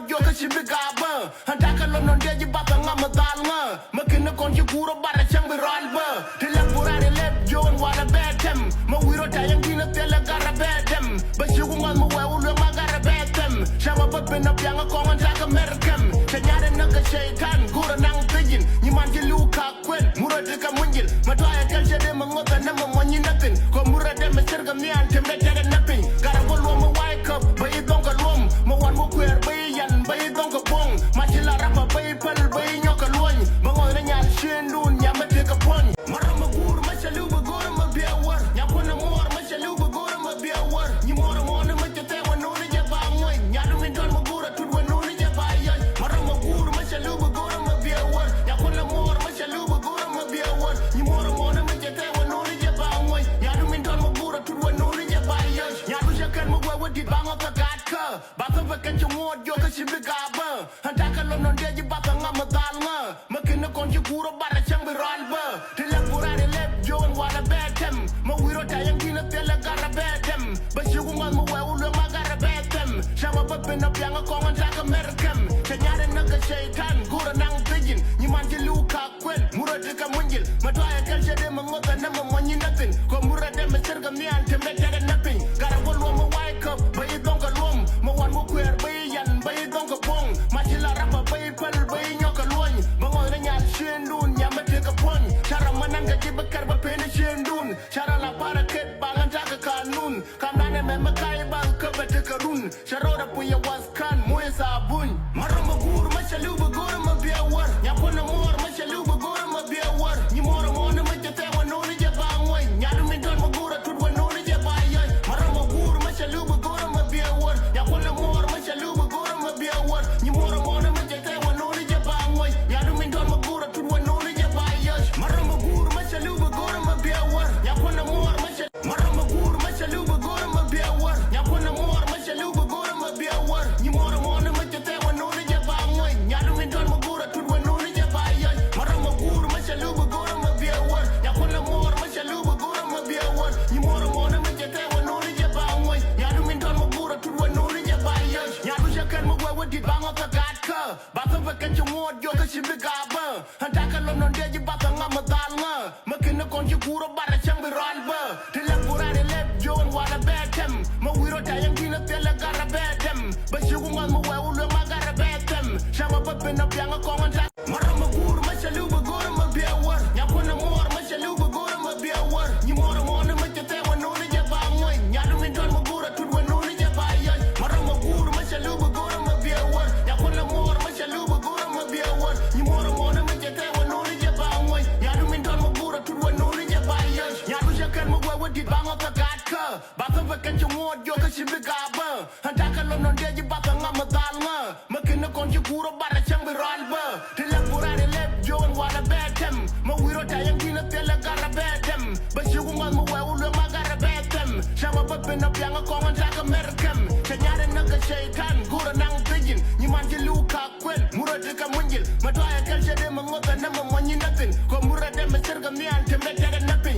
yo ka shibi gaba handa ka lom non dia jiba ka ngam dal nga makin na kon chukuro bara chang bi ralba tila purare lep yo on wala betem ma wiro ta yang dina tela gara betem ba shugu ngal mo wa ulo ma gara betem shama ba pena pyanga ko ngan ta ka merkem chanyare na ka shaitan gura nang pejin ni man ji luka kwen murade ka munjil mataya kal shede ma ngota na ma monyi natin ko murade me serga mi an tembe tere napin gara bolwo ma wake up ba i donga lom ma wan mo kwer ba i yan ba i donga bong ma chila rapa ba i pal ba i nyoka loñ ba ngoy na nyal shendun nyama te ka pon marama gur ma chalu ba gora ma biya war nyakona mor ma chalu ba gora ma biya war ni mora mona ma te wa no ni je ba ngoy nyadu min don ma gura tut wa no ni je ba yan marama gur ma chalu ba gora ma biya war nyakona mor ma chalu ba gora ma biya war ni mora mona ma te wa no ni je ba ngoy nyadu min don ma gura tut wa no ni je ba yan nyadu shakan ma wa di ba ngo ka gat ka ba ka va kan chmod yo ka shibi ga ba handa ka lon non de ji ba ka ngam dal nga makin na kon ji guro bara chang bi ral ba tila purare lep yo on wala betem ma wiro ta yang dina tela gara betem ba shugu ngal mo wa ulo ma gara betem shama ba pena pyanga ko ngan ta ka merkem chanyare na ka shaitan gura nang pejin ni man ji luka kwen murade ka munjil mataya kal shede ma ngota na ma monyi natin ko murade me serga mi an tembe tere napin gara bolwo ma wake up ba i donga lom ma wan mo kwer ba i yan ba i donga bong ma chila rapa ba i pal ba i nyoka loñ ba ngoy na nyal shendun nyama te ka pon chara manan ga jiba kar ba pena shendun chara la para ket ba ngan ta ka kanun kam nane me ma kai ba ka ba te ka run charo da pu ya was kan mo ya sabun marama gur ma chalu ba gor ma biya war nyakona mor ma chalu ba gor ma biya war ni mora mona ma te wa no ni je ba ngoy nyadu min don ma gura tut wa no ni je ba yan marama gur ma chalu ba gor ma biya war nyakona mor ma chalu ba gor ma biya war ni mora mona ma te wa no ni je ba ngoy nyadu min don ma gura tut wa no ni je ba yan marama gur ma chalu ba gor ma biya war nyakona mor ma chalu marama gur ma chalu ba gor ma biya war nyakona mor ma chalu ba gor ma biya war ni mora mona ma te wa no ni je ba ngoy nyadu min don ma gura tut wa no ni je ba yan marama gur ma chalu ba gor ma biya war nyakona mor ma chalu ba gor ma biya war ni mora mona ma te wa no ni je ba ngoy nyadu min don ma gura tut wa no ni je ba yan nyadu shakan mo wa di ba ngo ka gat ka ba ka va kan chmod yo ka shibi ga ba handa ka lom non de ji ba ka ngam dal nga makin na kon ji guro bara chang bi ral ba tila purare lep yo on wala betem ma wiro ta yang dina tela gara betem ba shugu ngal mo wa ulo ma gara betem shama ba pena pyanga ko ngan ta marama gur ma chalu ba goro ma biya war nyakona mor ma chalu ba goro ma biya war ni mora mona ma te wa no ni je ba ngoy nyadu min don ma gura tut wa no ni je ba yan marama gur ma chalu ba goro ma biya war nyakona mor ma chalu ba goro ma biya war ni mora mona ma te wa no ni je ba ngoy nyadu min don ma gura tut wa no ni je ba yan nyadu shakan mo wa di ba ngo ka gat ka ba ka va kan chmod yo ka shibi ga ba handa ka lom non de ji ba ka ngam dal nga makin na kon ji guro bara chang bi ral ba tila purare lep yo on wala betem ma wiro ta yang dina tela gara betem ba shugu ngal mo wa ulo ma gara betem shama ba pena pyanga ko ngan ta ka merkem chanyare na ka shaitan gura nang pejin ni man ji luka kwen murade ka munjil mataya kal shede ma ngota na ma monyi natin ko murade me serga mi an tembe tere napin